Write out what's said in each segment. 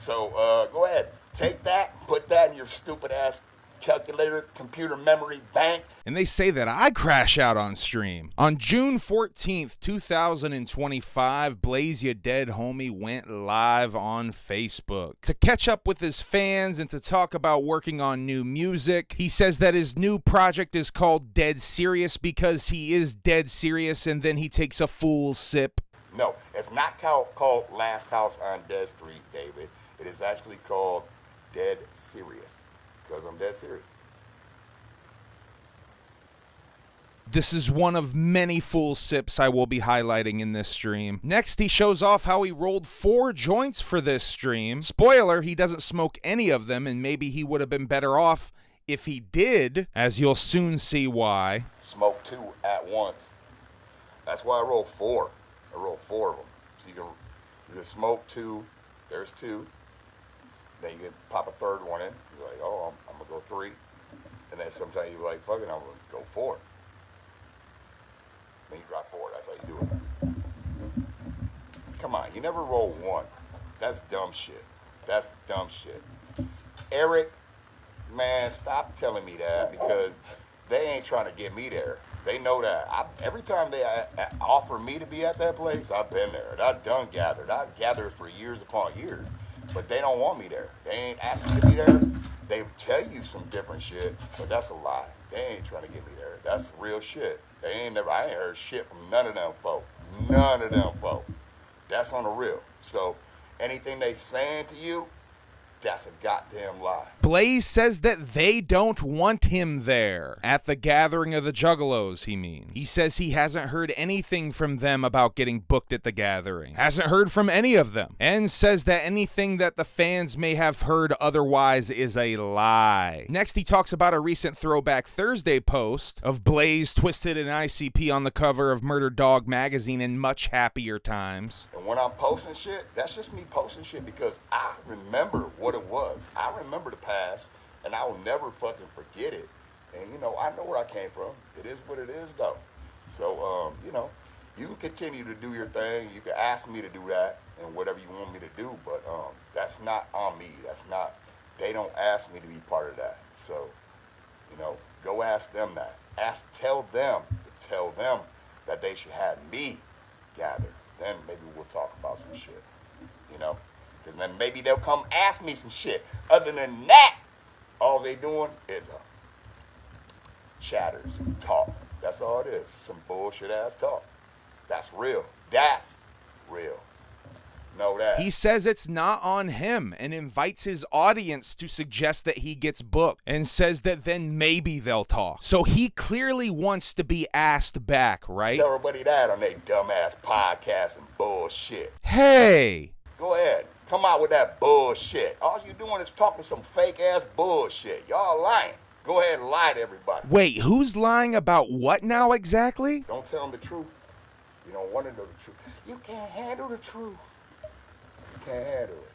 So go ahead, take that, put that in your stupid ass calculator, computer memory bank. And they say that I crash out on stream. On June 14th, 2025, Blaze Ya Dead Homie went live on Facebook to catch up with his fans and to talk about working on new music. He says that his new project is called Dead Serious because he is dead serious, and then he takes a full sip. No, it's not called Last House on Dead Street, David. It is actually called Dead Serious. Because I'm dead serious. This is one of many full sips I will be highlighting in this stream. Next, he shows off how he rolled 4 joints for this stream. Spoiler, he doesn't smoke any of them, and maybe he would have been better off if he did, as you'll soon see why. Smoke 2 at once. That's why I rolled 4. I rolled 4 of them. So you can smoke 2, there's 2. Then you can pop a third one in. You're like, oh, I'm going to go 3. And then sometimes you're like, fuck it, I'm going to go 4. Then you drop 4. That's how you do it. Come on, you never roll 1. That's dumb shit. That's dumb shit. Eric, man, stop telling me that because they ain't trying to get me there. They know that. Every time they offer me to be at that place, I've been there. And I've done gathered. I've gathered for years upon years. But they don't want me there. They ain't asking me to be there. They tell you some different shit, but that's a lie. They ain't trying to get me there. That's real shit. I ain't heard shit from none of them folk. None of them folk. That's on the real. So anything they saying to you, that's a goddamn lie. Blaze says that they don't want him there. At the Gathering of the Juggalos, he means. He says he hasn't heard anything from them about getting booked at the Gathering. Hasn't heard from any of them. And says that anything that the fans may have heard otherwise is a lie. Next, he talks about a recent Throwback Thursday post of Blaze, Twisted, and ICP on the cover of Murder Dog magazine in much happier times. And when I'm posting shit, that's just me posting shit because I remember what it was. I remember the past, and I will never fucking forget it. And, you know, I know where I came from. It is what it is, though. So, you know, you can continue to do your thing. You can ask me to do that and whatever you want me to do, but that's not on me. That's not, they don't ask me to be part of that. So, you know, go ask them that. Tell them that they should have me gather. Then maybe we'll talk about some shit, you know? Because then maybe they'll come ask me some shit. Other than that, all they doing is chatter, some talk. That's all it is. Some bullshit ass talk. That's real. That's real. Know that. He says it's not on him and invites his audience to suggest that he gets booked and says that then maybe they'll talk. So he clearly wants to be asked back, right? Tell everybody that on their dumbass podcast and bullshit. Hey! Go ahead. Come out with that bullshit. All you doing is talking some fake ass bullshit. Y'all lying. Go ahead and lie to everybody. Wait, who's lying about what now exactly? Don't tell them the truth. You don't want to know the truth. You can't handle the truth. You can't handle it.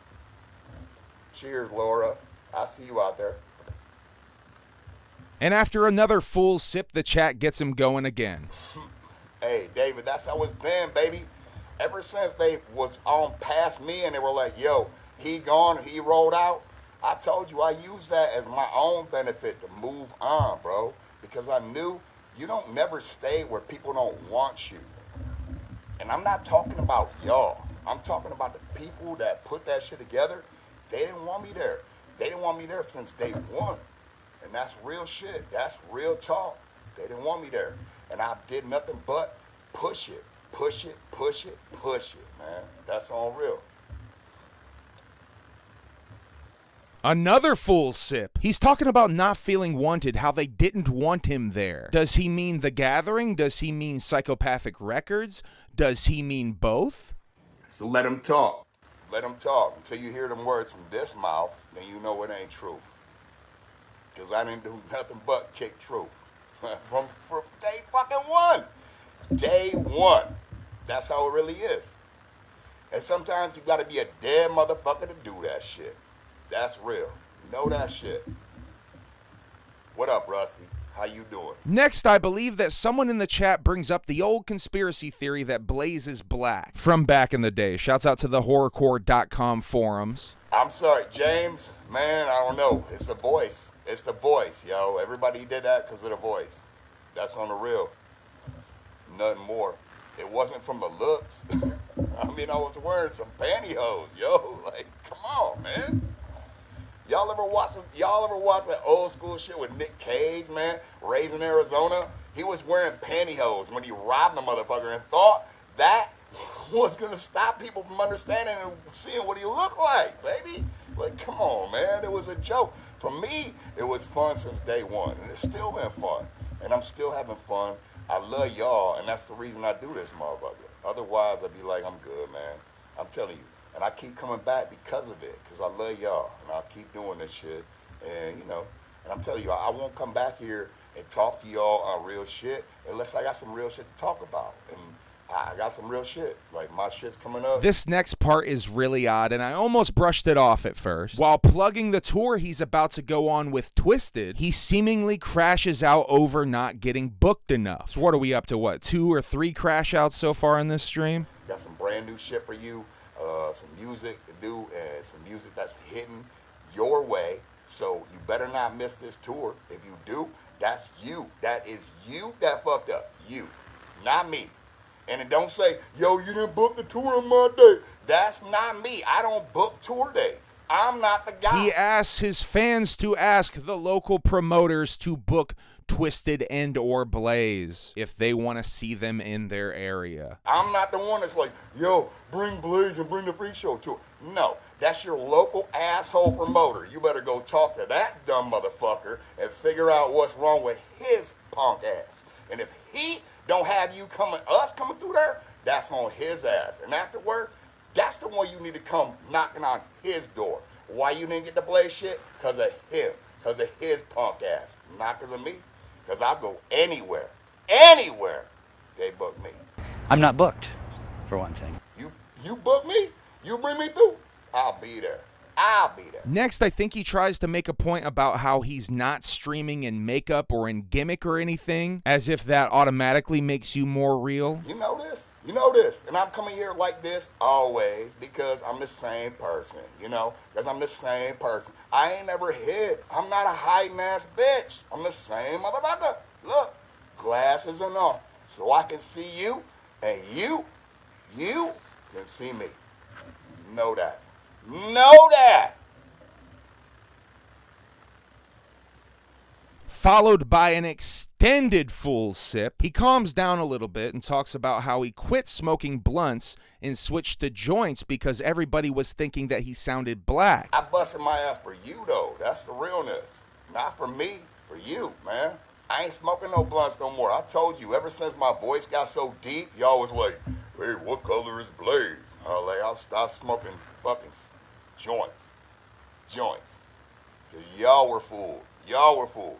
Cheers, Laura. I see you out there. And after another full sip, the chat gets him going again. Hey, David, that's how it's been, baby. Ever since they was on past me and they were like, yo, he gone, he rolled out, I told you I used that as my own benefit to move on, bro. Because I knew you don't never stay where people don't want you. And I'm not talking about y'all. I'm talking about the people that put that shit together. They didn't want me there. They didn't want me there since day one. And that's real shit. That's real talk. They didn't want me there. And I did nothing but push it. Push it, push it, push it, man. That's all real. Another full sip. He's talking about not feeling wanted, how they didn't want him there. Does he mean The Gathering? Does he mean Psychopathic Records? Does he mean both? So let him talk. Let him talk. Until you hear them words from this mouth, then you know it ain't truth. Because I didn't do nothing but kick truth. from day fucking one. Day one. That's how it really is. And sometimes you gotta be a dead motherfucker to do that shit. That's real. You know that shit. What up, Rusty? How you doing? Next, I believe that someone in the chat brings up the old conspiracy theory that Blaze is black from back in the day. Shouts out to the horrorcore.com forums. I'm sorry, James, man, I don't know. It's the voice. It's the voice, yo. Everybody did that because of the voice. That's on the real. Nothing more. It wasn't from the looks. I mean, I was wearing some pantyhose, yo. Like, come on, man. Y'all ever watch that old school shit with Nick Cage, man? Raising Arizona? He was wearing pantyhose when he robbed the motherfucker and thought that was gonna stop people from understanding and seeing what he looked like, baby. Like, come on, man. It was a joke. For me, it was fun since day one, and it's still been fun. And I'm still having fun. I love y'all, and that's the reason I do this, motherfucker. Otherwise, I'd be like, I'm good, man. I'm telling you. And I keep coming back because of it, because I love y'all, and I'll keep doing this shit. And, you know, and I'm telling you, I won't come back here and talk to y'all on real shit unless I got some real shit to talk about. And I got some real shit. Like, my shit's coming up. This next part is really odd, and I almost brushed it off at first. While plugging the tour he's about to go on with Twisted, he seemingly crashes out over not getting booked enough. So what are we up to, 2 or 3 crash outs so far in this stream? Got some brand new shit for you, some music to do, and some music that's hitting your way. So you better not miss this tour. If you do, that's you. That is you that fucked up. You, not me. And it don't say, yo, you didn't book the tour on my day. That's not me. I don't book tour dates. I'm not the guy. He asks his fans to ask the local promoters to book Twisted and or Blaze if they want to see them in their area. I'm not the one that's like, yo, bring Blaze and bring the Freak Show tour. No, that's your local asshole promoter. You better go talk to that dumb motherfucker and figure out what's wrong with his punk ass. And if he don't have you coming through there, that's on his ass. And afterwards, that's the one you need to come knocking on his door. Why you didn't get the Blaze shit? Because of him. Because of his punk ass. Not because of me. Because I'll go anywhere they book me. I'm not booked, for one thing. You book me? You bring me through? I'll be there. Next, I think he tries to make a point about how he's not streaming in makeup or in gimmick or anything, as if that automatically makes you more real. You know this. And I'm coming here like this always because I'm the same person, because I'm the same person. I ain't never hid. I'm not a hiding ass bitch. I'm the same motherfucker. Look, glasses and all. So I can see you and you can see me. Know that. Followed by an extended full sip, he calms down a little bit and talks about how he quit smoking blunts and switched to joints because everybody was thinking that he sounded black. I busted my ass for you, though. That's the realness. Not for me, for you, man. I ain't smoking no blunts no more. I told you, ever since my voice got so deep, y'all was like, hey, what color is Blaze? I'll stop smoking fucking joints. Because y'all were fooled.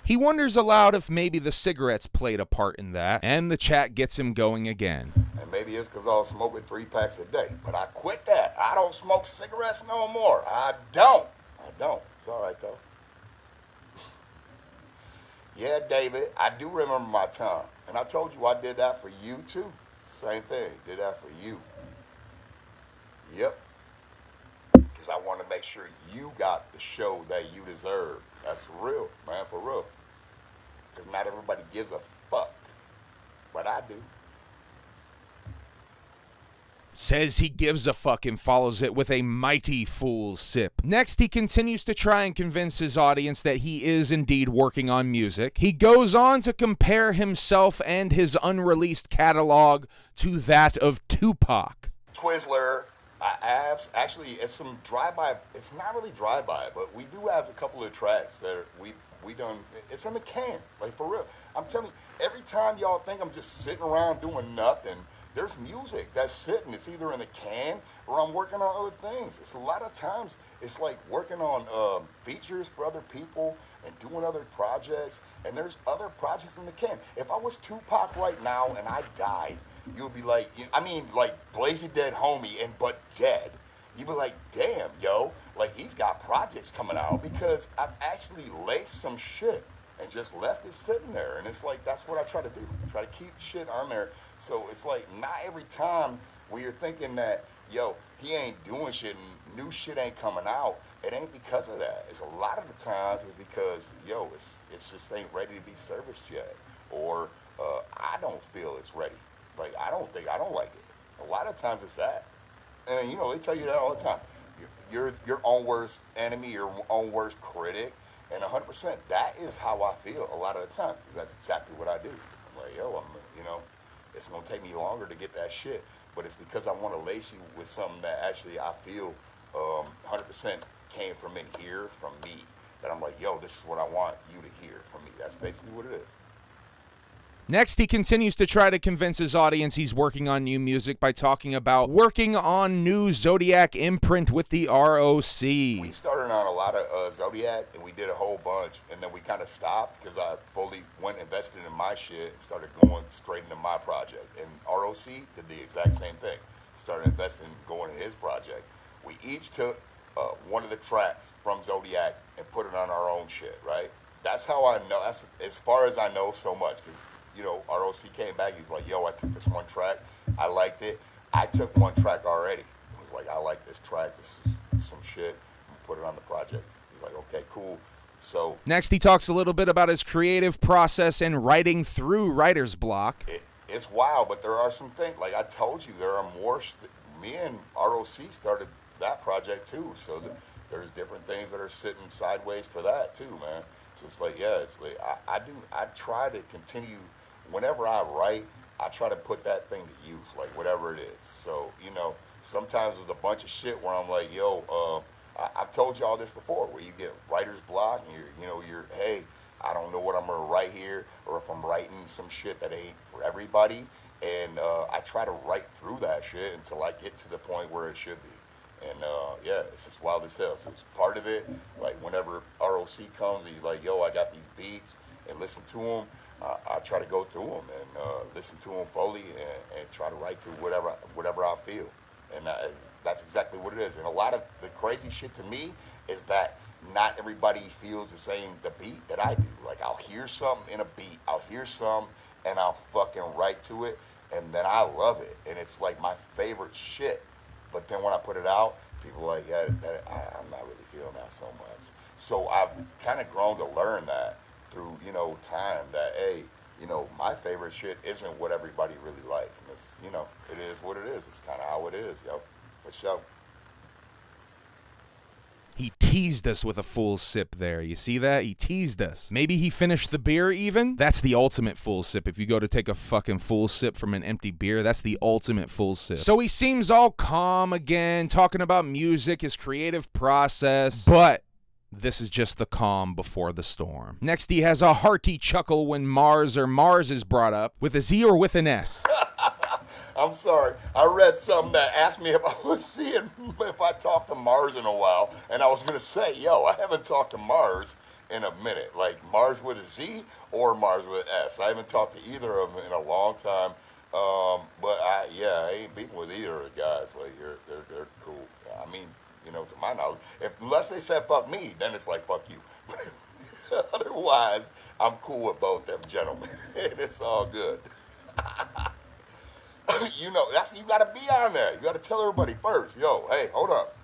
He wonders aloud if maybe the cigarettes played a part in that, and the chat gets him going again. And maybe it's because I was smoking 3 packs a day. But I quit that. I don't smoke cigarettes no more. I don't. It's all right, though. Yeah, David, I do remember my time. And I told you I did that for you, too. Same thing. Did that for you. Yep. Because I want to make sure you got the show that you deserve. That's real, man, for real. Because not everybody gives a fuck. But I do. Says he gives a fuck and follows it with a mighty full sip. Next, he continues to try and convince his audience that he is indeed working on music. He goes on to compare himself and his unreleased catalog to that of Tupac. Twizzler, I have, actually, it's some drive-by, it's not really drive-by, but we do have a couple of tracks that we done, it's in the can, like for real. I'm telling you, every time y'all think I'm just sitting around doing nothing, there's music that's sitting. It's either in the can or I'm working on other things. It's a lot of times, it's like working on features for other people and doing other projects, and there's other projects in the can. If I was Tupac right now and I died, you'd be like, like Blazy Dead homie but dead. You'd be like, damn, yo, like he's got projects coming out because I've actually laced some shit and just left it sitting there. And it's like, that's what I try to do. Try to keep shit on there. So it's like, not every time where you're thinking that, yo, he ain't doing shit and new shit ain't coming out, it ain't because of that. It's a lot of the times it's because, yo, it's just ain't ready to be serviced yet. Or I don't feel it's ready. Like, I don't like it. A lot of times it's that. And, you know, they tell you that all the time. You're your own worst enemy, your own worst critic. And 100%, that is how I feel a lot of the time. Because that's exactly what I do. I'm like, yo, you know, it's going to take me longer to get that shit. But it's because I want to lace you with something that actually I feel 100% came from in here, from me. That I'm like, yo, this is what I want you to hear from me. That's basically what it is. Next, he continues to try to convince his audience he's working on new music by talking about working on new Zodiac imprint with the ROC. We started on a lot of Zodiac, and we did a whole bunch, and then we kind of stopped because I fully invested in my shit and started going straight into my project. And ROC did the exact same thing. Started investing, going in his project. We each took one of the tracks from Zodiac and put it on our own shit, right? That's how I know. That's as far as I know so much, because, you know, ROC came back. He's like, yo, I took this one track. I liked it. I took one track already. He was like, I like this track. This is some shit. I'm put it on the project. He's like, okay, cool. So next, he talks a little bit about his creative process and writing through writer's block. It's wild, but there are some things. Like I told you, there are more. Me and ROC started that project too. So there's different things that are sitting sideways for that too, man. So it's like, yeah, it's like I try to continue. Whenever I write, I try to put that thing to use, like whatever it is. So, you know, sometimes there's a bunch of shit where I'm like, yo, I've told you all this before, where you get writer's block and you're, hey, I don't know what I'm gonna write here, or if I'm writing some shit that ain't for everybody. And I try to write through that shit until I get to the point where it should be. And yeah, it's just wild as hell. So it's part of it. Like whenever ROC comes, he's like, yo, I got these beats, and listen to them. I try to go through them and listen to them fully and try to write to whatever I feel. And that's exactly what it is. And a lot of the crazy shit to me is that not everybody feels the beat that I do. Like I'll hear something in a beat, I'll hear some, and I'll fucking write to it, and then I love it. And it's like my favorite shit. But then when I put it out, people are like, yeah, I'm not really feeling that so much. So I've kind of grown to learn that through, you know, time, that, hey, you know, my favorite shit isn't what everybody really likes. And it's, you know, it is what it is. It's kind of how it is, yo, for sure. He teased us with a full sip there. You see that? He teased us. Maybe he finished the beer even? That's the ultimate full sip. If you go to take a fucking full sip from an empty beer, that's the ultimate full sip. So he seems all calm again, talking about music, his creative process, but this is just the calm before the storm. Next, he has a hearty chuckle when Mars is brought up, with a Z or with an S. I'm sorry. I read something that asked me if I talked to Mars in a while, and I was going to say, yo, I haven't talked to Mars in a minute. Like Mars with a Z or Mars with an S. I haven't talked to either of them in a long time. But I ain't beefing with either of the guys. Like they're cool. I mean, you know, to my knowledge, unless they said fuck me, then it's like fuck you. Otherwise, I'm cool with both them gentlemen. It's all good. You know, you gotta be on there. You gotta tell everybody first. Yo, hey, hold up.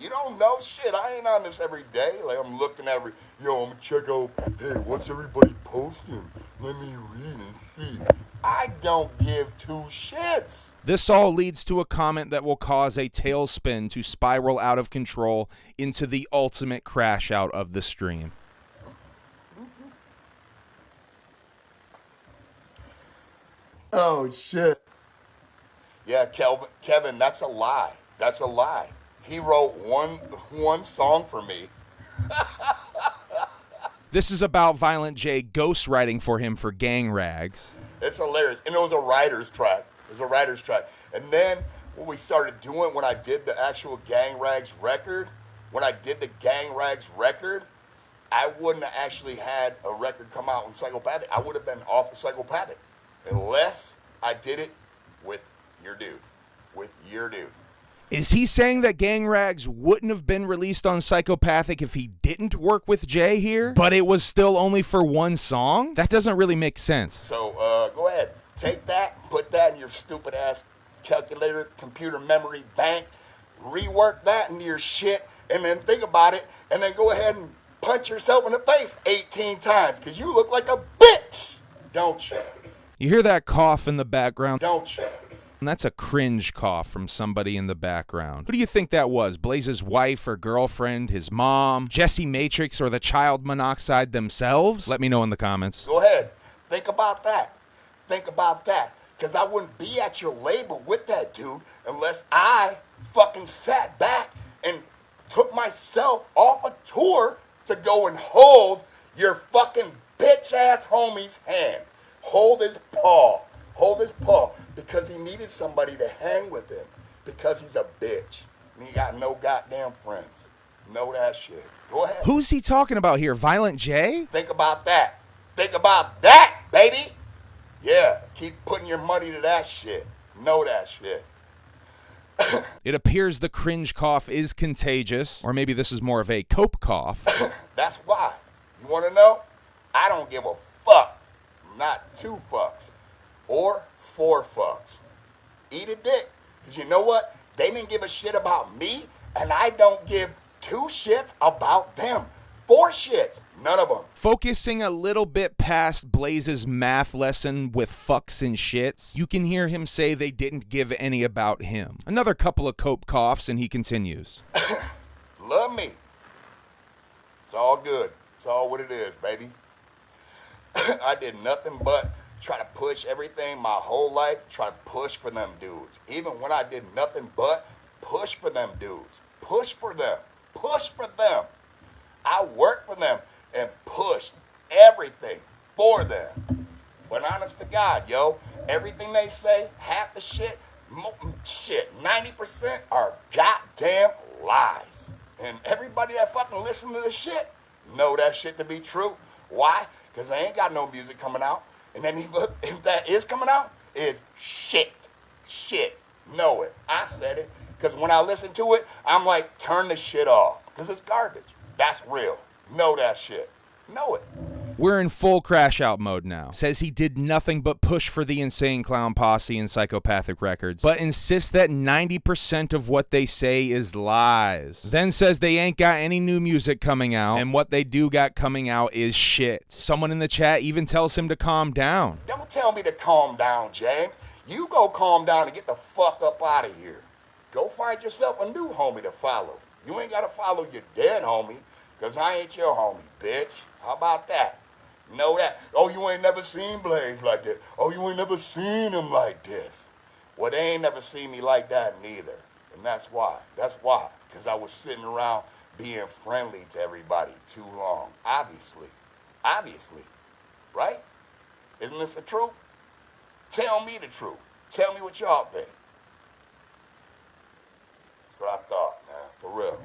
You don't know shit. I ain't on this every day. Like I'm looking I'm gonna check out, hey, what's everybody posting? Let me read and see. I don't give two shits. This all leads to a comment that will cause a tailspin to spiral out of control into the ultimate crash out of the stream. Oh, shit. Yeah, Kevin, that's a lie. That's a lie. He wrote one song for me. This is about Violent J ghostwriting for him for Gang Rags. It's hilarious. And it was a writer's track. And then what we started doing when I did the actual Gang Rags record, I wouldn't have actually had a record come out in Psychopathic. I would have been off of Psychopathic. Unless I did it with your dude. Is he saying that Gang Rags wouldn't have been released on Psychopathic if he didn't work with Jay here? But it was still only for one song? That doesn't really make sense. So, go ahead. Take that, put that in your stupid ass calculator, computer memory bank. rework that into your shit, and then think about it, and then go ahead and punch yourself in the face 18 times, because you look like a bitch, don't you? You hear that cough in the background? Don't you? And that's a cringe cough from somebody in the background. Who do you think that was? Blaze's wife or girlfriend, his mom, Jesse Matrix, or the child monoxide themselves? Let me know in the comments. Go ahead. Think about that. Think about that. Because I wouldn't be at your label with that dude unless I fucking sat back and took myself off a tour to go and hold your fucking bitch-ass homie's hand. Hold his paw. Hold his paw. Because he needed somebody to hang with him. Because he's a bitch. And he got no goddamn friends. Know that shit. Go ahead. Who's he talking about here? Violent J? Think about that. Think about that, baby. Yeah, keep putting your money to that shit. Know that shit. It appears the cringe cough is contagious, or maybe this is more of a cope cough. That's why. You want to know? I don't give a fuck. Not 2 fucks. Or 4 fucks. Eat a dick. Because you know what? They didn't give a shit about me, and I don't give 2 shits about them. 4 shits. None of them. Focusing a little bit past Blaze's math lesson with fucks and shits, you can hear him say they didn't give any about him. Another couple of cope coughs, and he continues. Love me. It's all good. It's all what it is, baby. I did nothing but try to push everything my whole life, try to push for them dudes. Even when I did nothing but push for them dudes. Push for them. Push for them. I worked for them and pushed everything for them. But honest to God, yo, everything they say, half the shit, 90% are goddamn lies. And everybody that fucking listen to this shit know that shit to be true. Why? Because they ain't got no music coming out. And then if that is coming out, it's shit. Shit. Know it. I said it. Because when I listen to it, I'm like, turn the shit off. Because it's garbage. That's real. Know that shit. Know it. We're in full crash out mode now. Says he did nothing but push for the Insane Clown Posse and Psychopathic Records, but insists that 90% of what they say is lies. Then says they ain't got any new music coming out, and what they do got coming out is shit. Someone in the chat even tells him to calm down. Don't tell me to calm down, James. You go calm down and get the fuck up out of here. Go find yourself a new homie to follow. You ain't gotta follow your dead homie, because I ain't your homie, bitch. How about that? Know that. Oh, you ain't never seen Blaze like this. Oh, you ain't never seen him like this. Well, they ain't never seen me like that neither. And that's why. That's why. Because I was sitting around being friendly to everybody too long. Obviously. Obviously. Right? Isn't this the truth? Tell me the truth. Tell me what y'all think. That's what I thought, man. For real.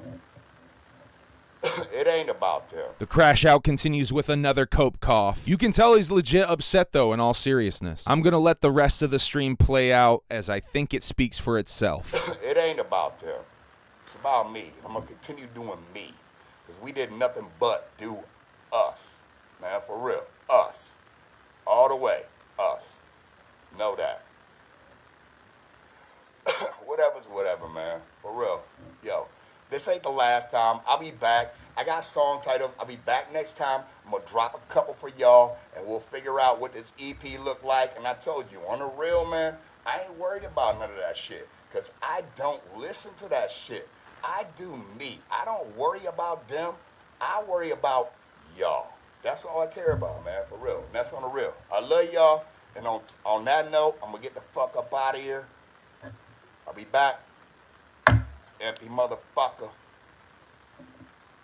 It ain't about them. The crash out continues with another cope cough. You can tell he's legit upset though, in all seriousness. I'm gonna let the rest of the stream play out as I think it speaks for itself. It ain't about them. It's about me. I'm gonna continue doing me. Because we did nothing but do us. Man, for real. Us. All the way. Us. Know that. Whatever's whatever, man. For real. Yo. This ain't the last time. I'll be back. I got song titles. I'll be back next time. I'm going to drop a couple for y'all, and we'll figure out what this EP look like. And I told you, on the real, man, I ain't worried about none of that shit, because I don't listen to that shit. I do me. I don't worry about them. I worry about y'all. That's all I care about, man, for real. And that's on the real. I love y'all. And on that note, I'm going to get the fuck up out of here. I'll be back. Empty motherfucker.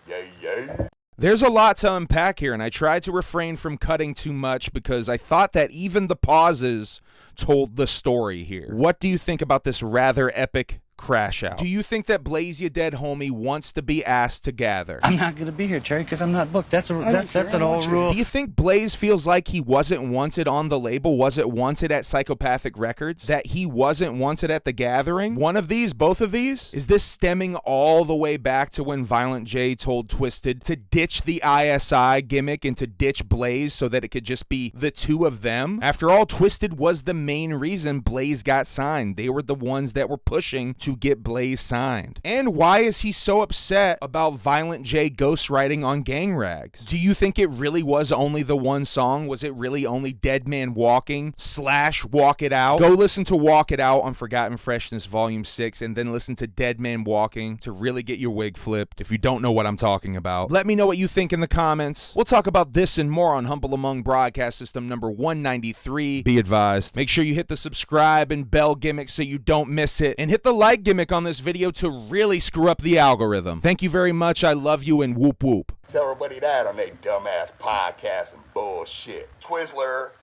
Yay, yay. There's a lot to unpack here, and I tried to refrain from cutting too much because I thought that even the pauses told the story here. What do you think about this rather epic crash out? Do you think that Blaze Ya Dead Homie wants to be asked to gather? I'm not going to be here, Terry, because I'm not booked. That's an old rule. Do you think Blaze feels like he wasn't wanted on the label, wasn't wanted at Psychopathic Records, that he wasn't wanted at the Gathering? One of these, both of these? Is this stemming all the way back to when Violent J told Twisted to ditch the ISI gimmick and to ditch Blaze so that it could just be the two of them? After all, Twisted was the main reason Blaze got signed. They were the ones that were pushing to to get Blaze signed? And why is he so upset about Violent J ghostwriting on Gang Rags? Do you think it really was only the one song? Was it really only Dead Man Walking / Walk It Out? Go listen to Walk It Out on Forgotten Freshness Volume 6 and then listen to Dead Man Walking to really get your wig flipped if you don't know what I'm talking about. Let me know what you think in the comments. We'll talk about this and more on Humble Among Broadcast System number 193. Be advised. Make sure you hit the subscribe and bell gimmick so you don't miss it. And hit the like gimmick on this video to really screw up the algorithm. Thank you very much. I love you and whoop whoop. Tell everybody that on their dumbass podcast and bullshit. Twizzler.